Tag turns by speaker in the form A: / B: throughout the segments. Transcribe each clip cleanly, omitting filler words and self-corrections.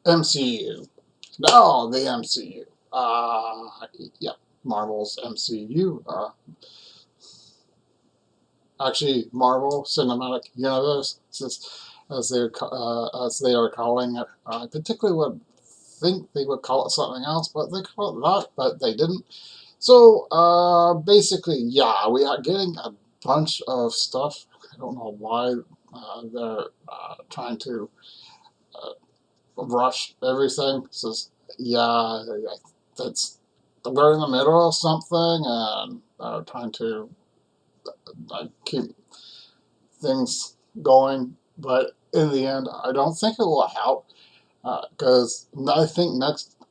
A: MCU. No, the MCU. Yep, Marvel's MCU. Actually, Marvel Cinematic Universe, as they are calling it. I particularly would think they would call it something else, but they call it that, but they didn't. So, basically, yeah, we are getting a bunch of stuff. I don't know why they're trying to rush everything. So, yeah, that's we're in the middle of something, and trying to keep things going. But in the end, I don't think it will help because I think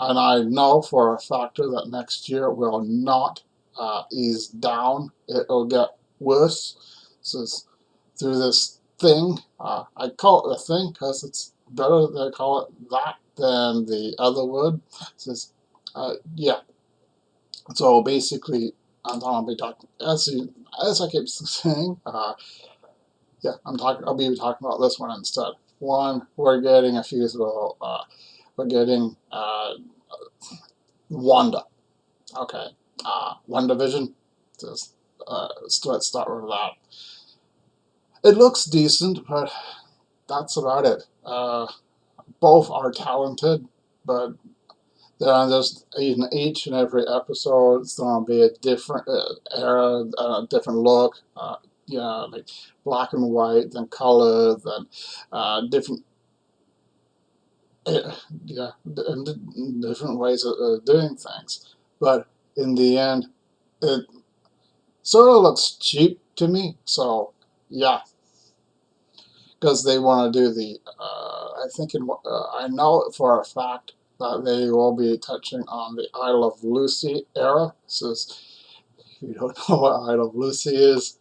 A: and I know for a factor that next year will not ease down. It will get worse. So through this thing, I call it a thing because it's better to call it that than the other word. Says, yeah. So basically, I'm going to be talking as I keep saying. Yeah, I'll be talking about this one instead. One, we're getting a few little. We're getting Wanda. Okay. WandaVision. Just let's start with that. It looks decent, but that's about it. Both are talented, but they're just in each and every episode, it's gonna be a different era, a different look. Like black and white, then color, then different, yeah, and different ways of doing things. But in the end, it sort of looks cheap to me. So yeah, because they want to do the. I know for a fact that they will be touching on the Isle of Lucy era. If you don't know what Isle of Lucy is,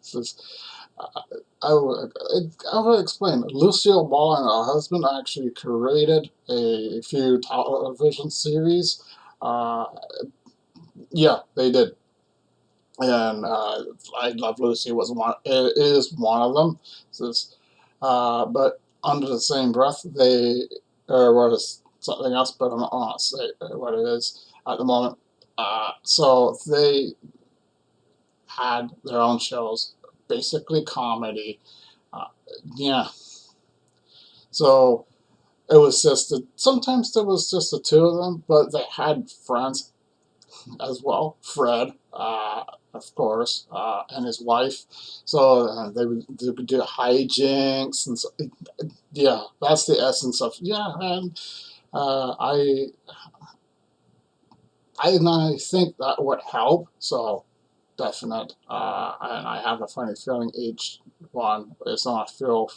A: uh, I will explain. Lucille Ball and her husband actually created a few television series. Uh, yeah, they did, and I Love Lucy is one of them. But under the same breath, they or what is something else, but I'm not going to say what it is at the moment. So they had their own shows, basically comedy. Uh, yeah, so it was sometimes there was just the two of them, but they had friends as well. Fred, of course, and his wife. So they would do hijinks and so, yeah, that's the essence of yeah. And I think that would help. So definite. And I have a funny feeling each one is gonna feel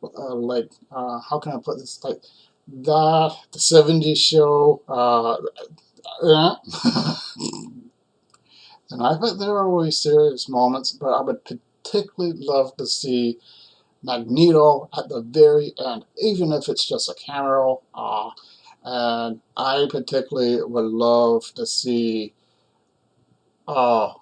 A: how can I put this like that the '70s show. Yeah. And I bet there are always serious moments, but I would particularly love to see Magneto at the very end, even if it's just a cameo. And I particularly would love to see, uh,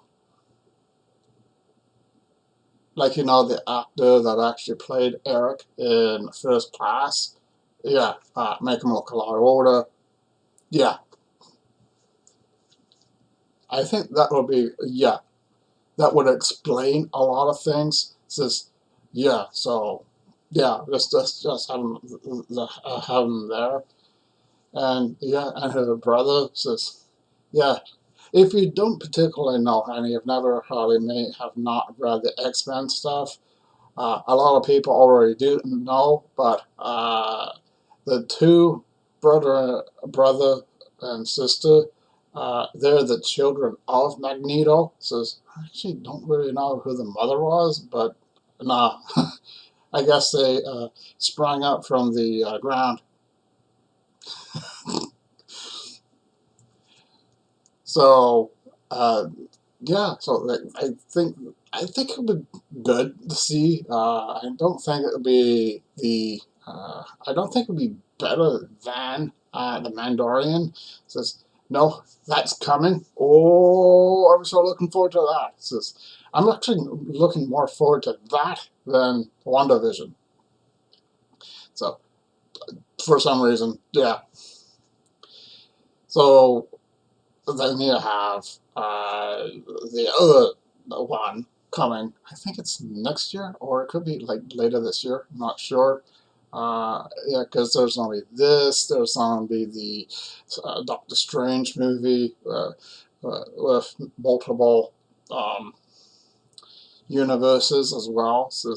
A: the actor that actually played Eric in First Class. Yeah, make him look a lot older. Yeah, I think that would be, yeah, that would explain a lot of things. Says, yeah, so yeah, just have him there, and yeah, and her brother says, yeah. If you don't particularly know, and you've never probably may have not read the X-Men stuff, a lot of people already do know, but the two brother and sister, they're the children of Magneto. Says I actually don't really know who the mother was, but nah, I guess they sprang up from the ground. So uh, yeah, so I think it would be good to see. I don't think it would be I don't think it would be better than the Mandalorian. Says no, that's coming. Oh, I'm so looking forward to that. Says I'm actually looking more forward to that than WandaVision. So for some reason. Yeah. So then you have the other one coming. I think it's next year, or it could be like later this year. I'm not sure. Yeah, because there's gonna be this. There's gonna be the Doctor Strange movie with multiple um, universes as well. So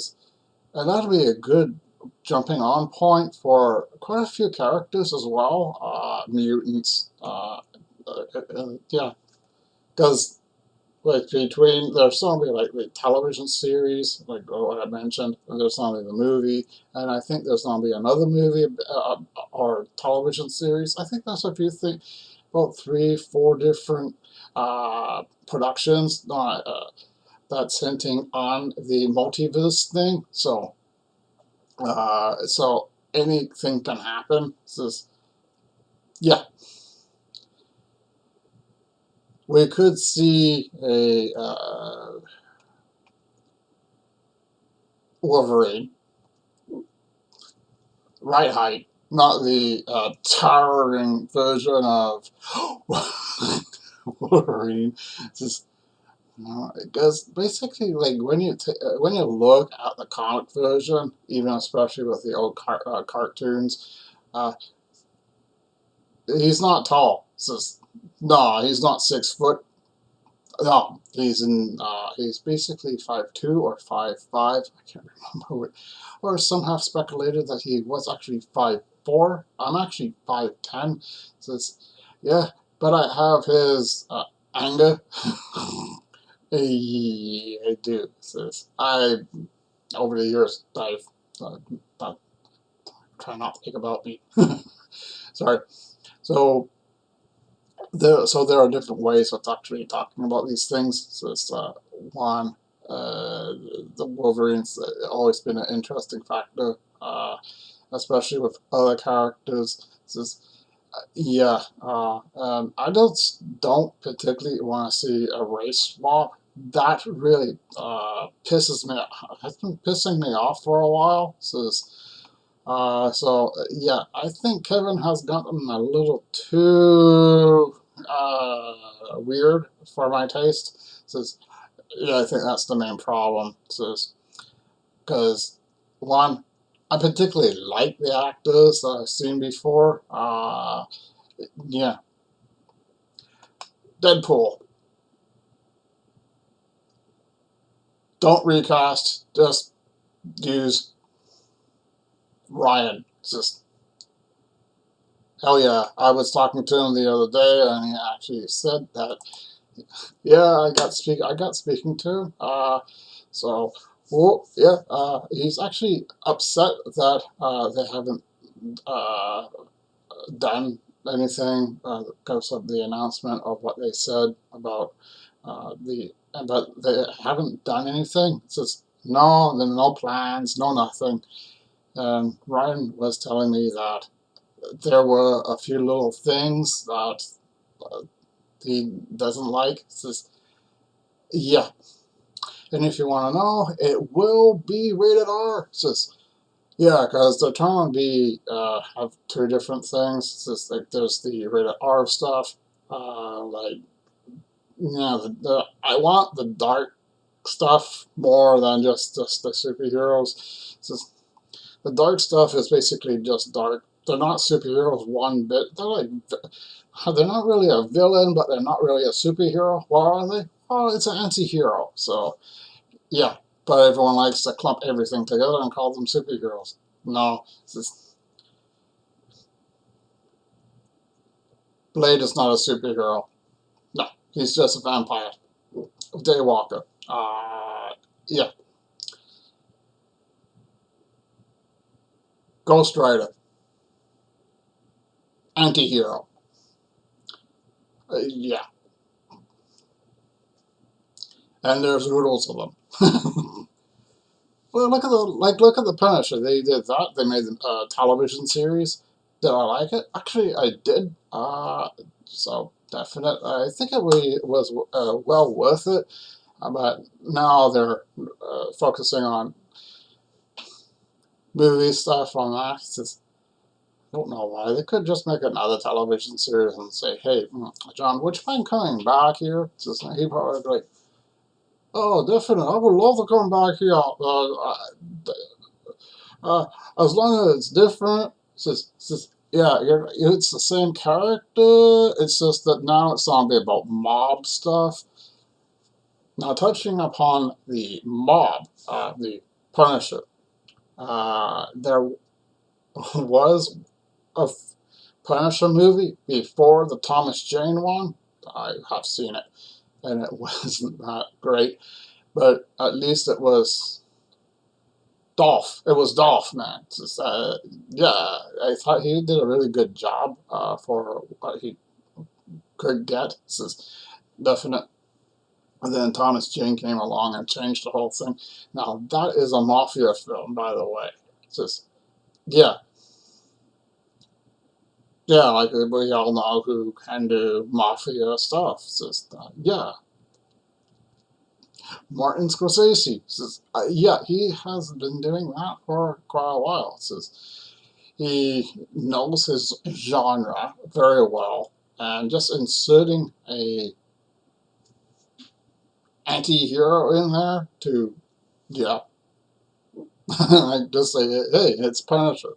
A: and that'll be a good jumping on point for quite a few characters as well. Mutants. Yeah, because like between there's something like the television series, like what I mentioned, and there's something the movie, and I think there's gonna be another movie or television series. I think that's if you think about 3, 4 different productions that's hinting on the multiverse thing. So anything can happen. Yeah, we could see a Wolverine, right height, not the towering version of Wolverine. Just because basically, like when you look at the comic version, even especially with the old cartoons, uh, he's not tall. It's just, no, he's not 6 foot. No, he's basically 5'2" or 5'5". I can't remember what. Or some have speculated that he was actually 5'4". I'm actually 5'10". So yeah, but I have his anger. I do. I over the years I've uh, try not to think about me. Sorry. So there are different ways of actually talking about these things. So it's one, the Wolverine's always been an interesting factor, especially with other characters. Yeah, I don't particularly want to see a race swap. That really pisses me. Has been pissing me off for a while. Yeah, I think Kevin has gotten a little too weird for my taste. Yeah, I think that's the main problem. Because one, I particularly like the actors that I've seen before. Yeah, Deadpool. Don't recast. Just use Ryan. Just hell yeah. I was talking to him the other day, and he actually said that. Yeah, I got speaking to him. So well, yeah. He's actually upset that they haven't uh, done anything because of the announcement of what they said about but they haven't done anything. It's just no, there are no plans, no nothing. And Ryan was telling me that there were a few little things that uh, he doesn't like. It's just, yeah, and if you want to know, it will be rated R. It's just, yeah, because they're trying to be have two different things. It's just like there's the rated R stuff, like yeah, I want the dark stuff more than just the superheroes. It's just, the dark stuff is basically just dark. They're not superheroes one bit. They're not really a villain, but they're not really a superhero. What are they? Oh, it's an anti-hero. So yeah, but everyone likes to clump everything together and call them superheroes. No, Blade is not a superhero. No, he's just a vampire. Daywalker. Yeah, Ghost Rider. Anti-hero. Yeah, and there's oodles of them. Well, look at the Punisher. They did that. They made a television series. Did I like it? Actually, I did. So definite. I think it really was well worth it. But now they're focusing on movie stuff on that. don't know why. They could just make another television series and say, hey, John, would you mind coming back here? Just, he probably would be like, oh, definitely. I would love to come back here. Uh, as long as it's different, yeah, it's the same character. It's just that now it's going to be about mob stuff. Now, touching upon the mob, the Punisher, there was a Punisher movie before the Thomas Jane one. I have seen it, and it wasn't that great, but at least it was Dolph. It was Dolph, man. Yeah, I thought he did a really good job for what he could get. This is definite. And then Thomas Jane came along and changed the whole thing. Now, that is a mafia film, by the way. It's just, yeah, yeah, like we all know who can do mafia stuff. It's just, yeah, Martin Scorsese. Says, yeah, he has been doing that for quite a while. Says he knows his genre very well, and just inserting a anti-hero in there to, yeah, I just say, hey, it's Punisher,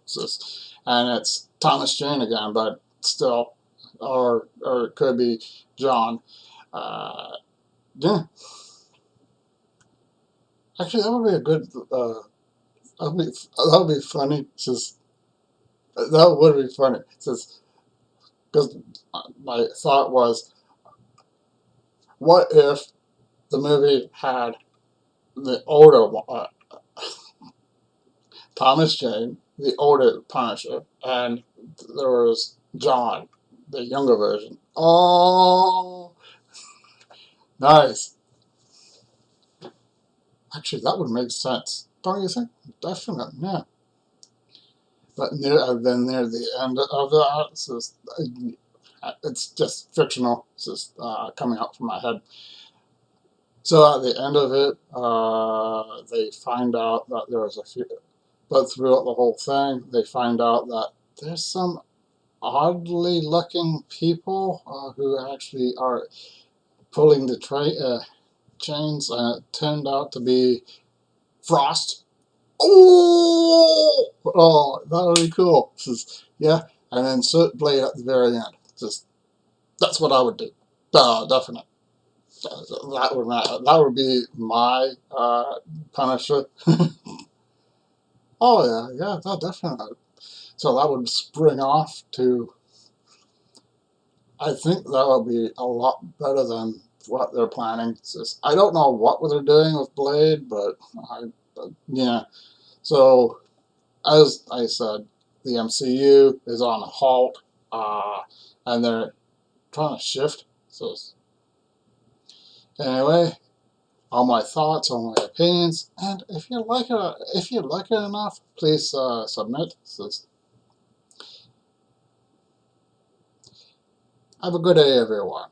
A: and it's Thomas Jane again, but still, or it could be John. Uh, yeah, actually, that would be a good. That would be funny. Just that would be funny. Just because my thought was, what if the movie had the older Thomas Jane, the older Punisher, and there was John, the younger version. Oh, nice. Actually, that would make sense, don't you think? Definitely, yeah. But then near the end of that, it's just fictional. It's just coming out from my head. So at the end of it, they find out that there was a few, but throughout the whole thing, they find out that there's some oddly looking people who actually are pulling the chains, and it turned out to be Frost. Oh, that would be cool. Yeah, and then Soot Blade at the very end. Just that's what I would do. Definitely. That would be my Punisher. Oh yeah, yeah, that definitely. So that would spring off to. I think that would be a lot better than what they're planning. It's just, I don't know what they're doing with Blade, but yeah. So as I said, the MCU is on a halt, and they're trying to shift. So anyway, all my thoughts, all my opinions, and if you like it enough, please submit. So have a good day, everyone.